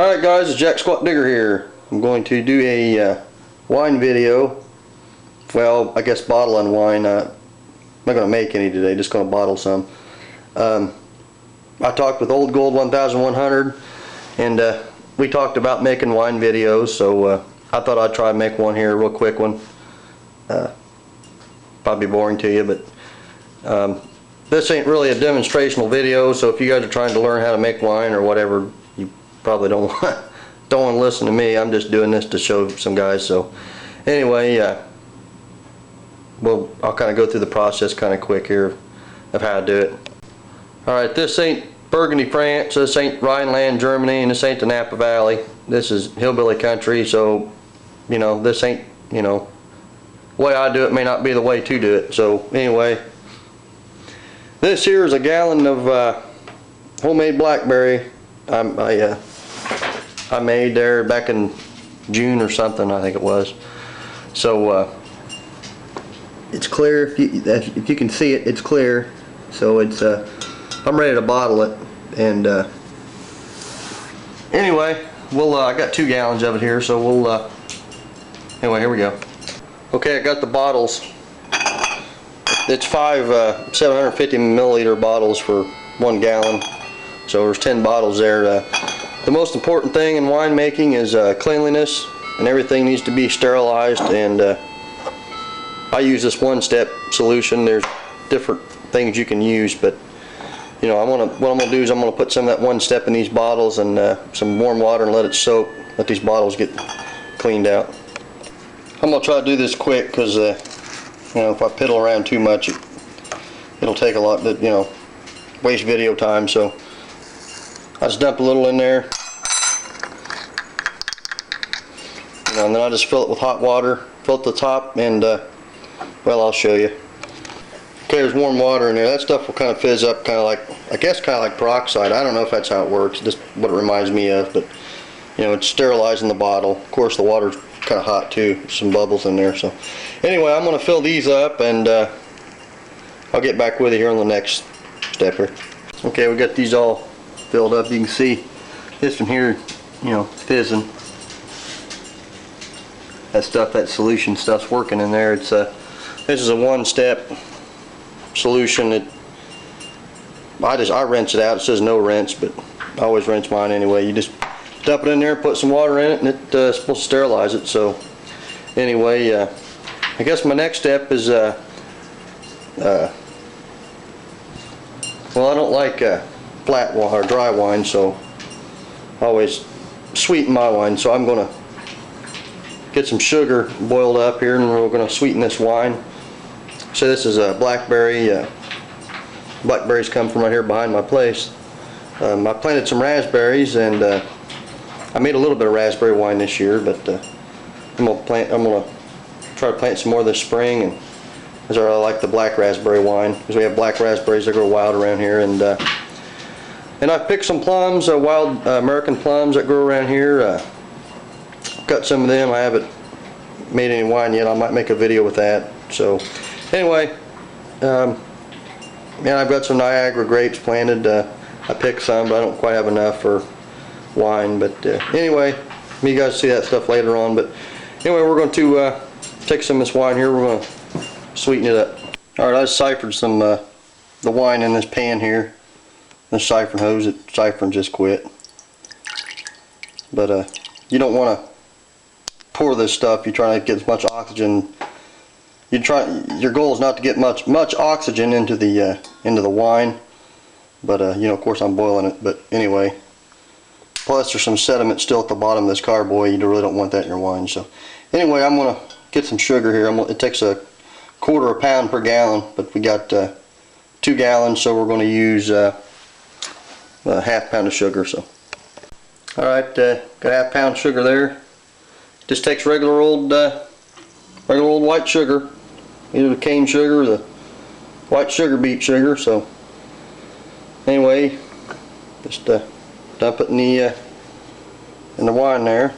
Alright guys, it's Jack Squat Digger here. I'm going to do a wine video. Well, I guess bottling wine. I'm not going to make any today, just going to bottle some. I talked with Old Gold 1100 and we talked about making wine videos, so I thought I'd try and make one here, a real quick one. Probably boring to you, but this ain't really a demonstrational video, so if you guys are trying to learn how to make wine or whatever, you probably don't want to listen to me. I'm just doing this to show some guys. So anyway, I'll kind of go through the process kind of quick here of how to do it. Alright, this ain't Burgundy, France, this ain't Rhineland, Germany, and this ain't the Napa Valley. This is hillbilly country, so you know, this ain't, you know, the way I do it may not be the way to do it. So anyway, this here is a gallon of homemade blackberry I made there back in June or something, I think it was. So it's clear. If you can see it, it's clear. So it's I'm ready to bottle it. And anyway, I got 2 gallons of it here. So anyway, here we go. Okay, I got the bottles. It's 5 750 milliliter bottles for 1 gallon. So there's 10 bottles there. The most important thing in winemaking is cleanliness, and everything needs to be sterilized. And I use this one-step solution. There's different things you can use, but you know, what I'm going to do is I'm going to put some of that one step in these bottles and some warm water and let it soak. Let these bottles get cleaned out. I'm going to try to do this quick because you know, if I piddle around too much, it'll take a lot. You know, waste video time. So I just dump a little in there, you know, and then I just fill it with hot water, fill it to the top, and well, I'll show you. Okay, there's warm water in there. That stuff will kind of fizz up, kind of like, I guess, kind of like peroxide. I don't know if that's how it works. Just what it reminds me of, but you know, it's sterilizing the bottle. Of course, the water's kind of hot too. Some bubbles in there. So anyway, I'm going to fill these up, and I'll get back with you here on the next step here. Okay, we got these all filled up. You can see this one here, you know, fizzing. That solution stuff's working in there. It's this is a one-step solution. I rinse it out. It says no rinse, but I always rinse mine anyway. You just dump it in there, put some water in it, and it's supposed to sterilize it. So anyway, I guess my next step is well, I don't like flat wine or dry wine, so I always sweeten my wine. So I'm going to get some sugar boiled up here, and we're going to sweeten this wine. So this is a blackberry. Blackberries come from right here behind my place. I planted some raspberries, and I made a little bit of raspberry wine this year, but I'm going to try to plant some more this spring. And I like the black raspberry wine because we have black raspberries that grow wild around here. And I picked some plums, wild American plums that grow around here. Cut some of them. I haven't made any wine yet. I might make a video with that. So anyway, yeah, I've got some Niagara grapes planted. I picked some, but I don't quite have enough for wine. But anyway, you guys see that stuff later on. But anyway, we're going to take some of this wine here. We're going to sweeten it up. Alright, I siphoned some the wine in this pan here. This siphon hose, the siphon just quit. But you don't want to pour this stuff. You're trying to get as much oxygen. Your goal is not to get much oxygen into the wine. But you know, of course, I'm boiling it. But anyway, plus there's some sediment still at the bottom of this carboy. You really don't want that in your wine. So anyway, I'm going to get some sugar here. It takes a quarter pound per gallon, but we got 2 gallons, so we're going to use a half pound of sugar. So alright, got a half pound sugar there. Just takes regular old white sugar, either the cane sugar or the white sugar beet sugar. So anyway, just dump it in the wine there.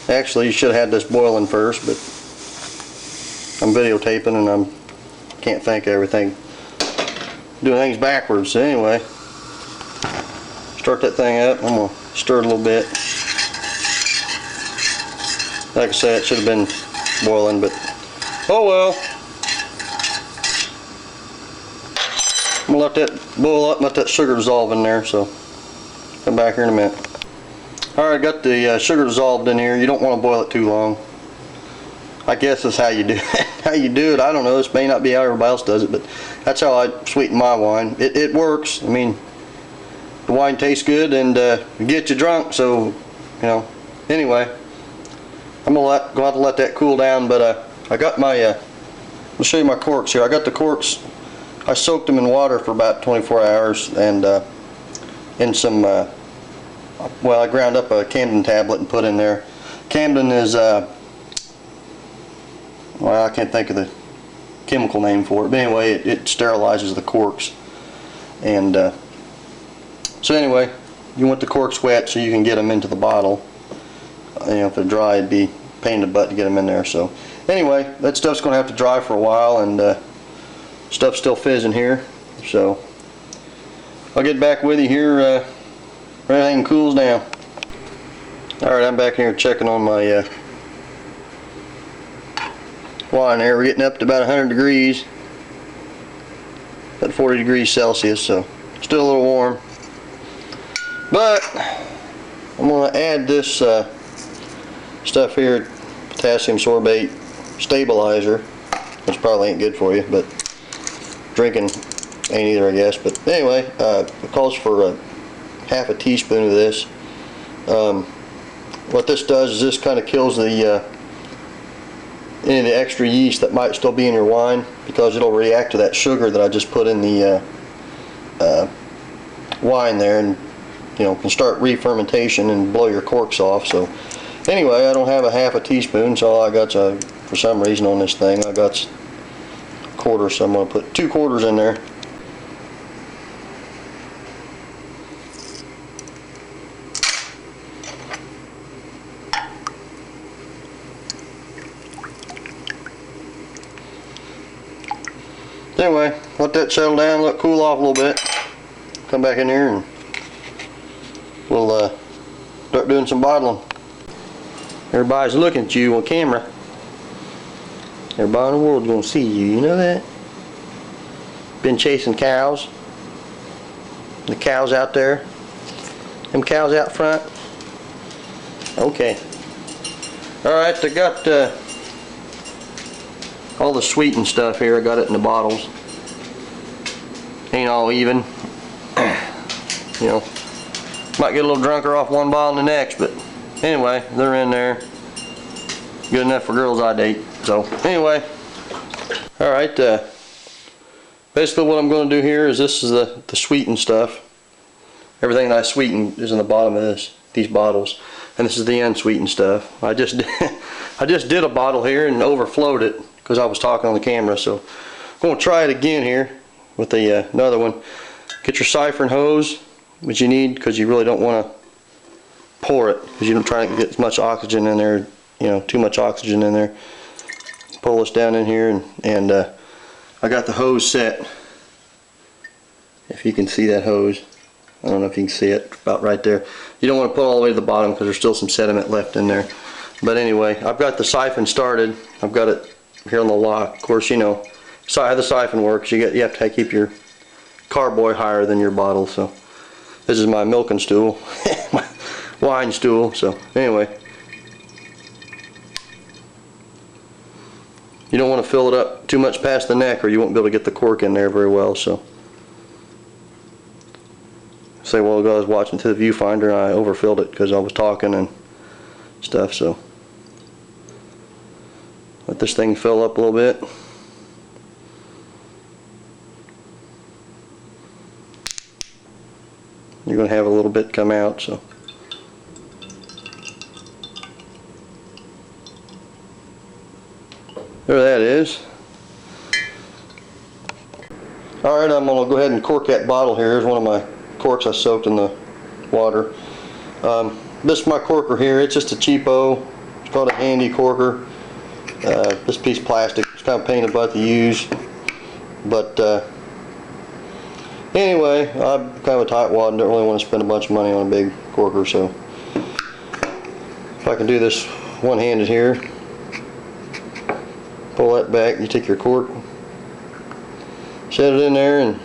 Actually, you should have had this boiling first, but I'm videotaping and I can't think of everything. Doing things backwards. So anyway, start that thing up. I'm gonna stir it a little bit. Like I said, it should have been boiling, but oh well. I'm gonna let that boil up and let that sugar dissolve in there, so come back here in a minute. Alright, got the sugar dissolved in here. You don't want to boil it too long. I guess that's how you do it. How you do it, I don't know. This may not be how everybody else does it, but that's how I sweeten my wine. It works. I mean, the wine tastes good and get you drunk, so, you know. Anyway, I'm going to go out and let that cool down, but I got my, I'll show you my corks here. I got the corks. I soaked them in water for about 24 hours and in some, well, I ground up a Camden tablet and put in there. Camden is, well, I can't think of the chemical name for it, but anyway, it sterilizes the corks. And so anyway, you want the corks wet so you can get them into the bottle. You know, if they're dry, it'd be a pain in the butt to get them in there. So anyway, that stuff's going to have to dry for a while, and stuff's still fizzing here, so I'll get back with you here when everything cools down. Alright, I'm back here checking on my wine there. We're getting up to about 100 degrees, about 40 degrees Celsius, so still a little warm. But I'm going to add this stuff here, potassium sorbate stabilizer, which probably ain't good for you, but drinking ain't either, I guess. But anyway, it calls for half a teaspoon of this. What this does is this kind of kills the any of the extra yeast that might still be in your wine, because it'll react to that sugar that I just put in the wine there, and you know, can start re-fermentation and blow your corks off. So anyway, I don't have a half a teaspoon, so all I got, for some reason on this thing, I got quarter, so I'm going to put 2 quarters in there. Anyway, let that settle down, let it cool off a little bit. Come back in here and we'll start doing some bottling. Everybody's looking at you on camera. Everybody in the world's gonna see you, you know that? Been chasing cows. The cows out there. Them cows out front. Okay. Alright, I got all the sweetened stuff here. I got it in the bottles. Ain't all even. You know, might get a little drunker off one bottle than the next, but anyway, they're in there. Good enough for girls I date. So anyway, alright, basically what I'm going to do here is, this is the sweetened stuff. Everything that I sweeten is in the bottom of these bottles, and this is the unsweetened stuff. I just did a bottle here and overflowed it because I was talking on the camera, so I'm going to try it again here with the another one. Get your siphon hose, which you need because you really don't want to pour it, because you don't try to get as much oxygen in there, you know, too much oxygen in there. Pull this down in here, and I got the hose set. If you can see that hose, I don't know if you can see it, about right there. You don't want to put it all the way to the bottom because there's still some sediment left in there. But anyway, I've got the siphon started. I've got it here on the lock. Of course, you know, how the siphon works. You have to keep your carboy higher than your bottle. So this is my milking stool, my wine stool. So anyway. You don't want to fill it up too much past the neck, or you won't be able to get the cork in there very well. So, say, well, I was watching to the viewfinder and I overfilled it because I was talking and stuff. So, let this thing fill up a little bit. You're going to have a little bit come out. So. There that is. Alright, I'm going to go ahead and cork that bottle here. Here's one of my corks I soaked in the water. This is my corker here. It's just a cheapo. It's called a handy corker. This piece of plastic. It's kind of a pain in the butt to use. But Anyway, I'm kind of a tightwad and don't really want to spend a bunch of money on a big corker, so if I can do this one-handed here, pull that back, you take your cork, set it in there, and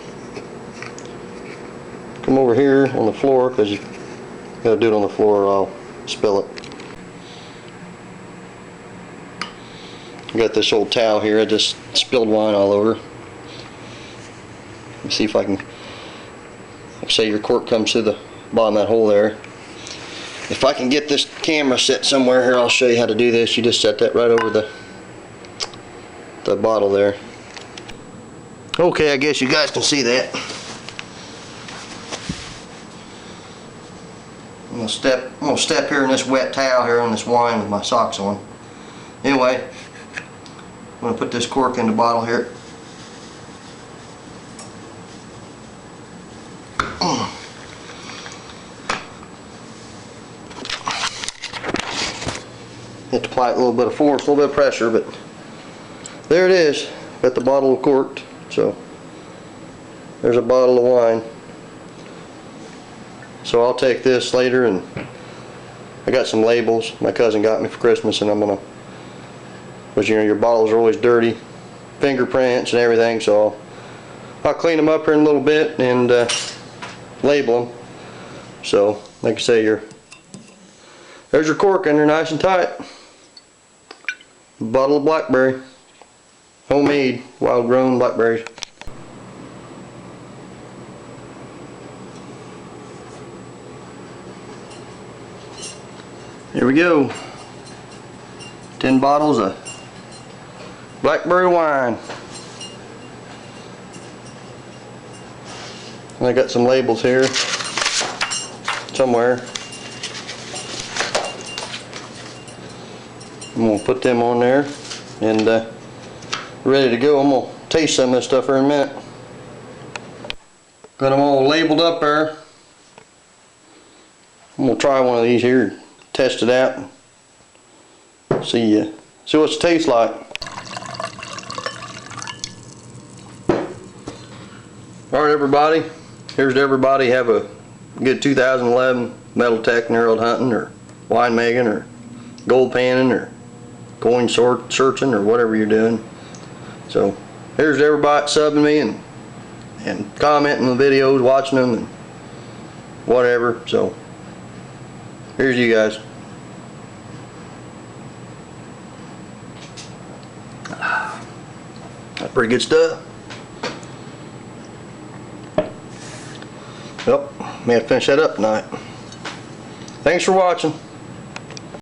come over here on the floor, because you got to do it on the floor or I'll spill it. I got this old towel here, I just spilled wine all over. Let me see if I can, like say your cork comes through the bottom of that hole there. If I can get this camera set somewhere here, I'll show you how to do this. You just set that right over the bottle there. Okay, I guess you guys can see that. I'm gonna step here in this wet towel here on this wine with my socks on. Anyway, I'm going to put this cork in the bottle here. Have to apply a little bit of force, a little bit of pressure, but there it is. Got the bottle corked, so there's a bottle of wine. So I'll take this later, and I got some labels my cousin got me for Christmas, and I'm gonna, because you know your bottles are always dirty, fingerprints and everything, so I'll clean them up here in a little bit and label them. So like I say, there's your cork in there, nice and tight. Bottle of blackberry, homemade, wild grown blackberries. Here we go. 10 bottles of blackberry wine. And I got some labels here somewhere. I'm going to put them on there and ready to go. I'm going to taste some of this stuff here in a minute. Got them all labeled up there. I'm going to try one of these here, test it out, see what it tastes like. Alright everybody, here's to everybody. Have a good 2011 metal detecting, early hunting, or winemaking, or gold panning, or coin searching, or whatever you're doing. So here's to everybody subbing me and commenting on the videos, watching them, and whatever. So here's you guys. That's pretty good stuff. Well, may have to finish that up tonight. Thanks for watching.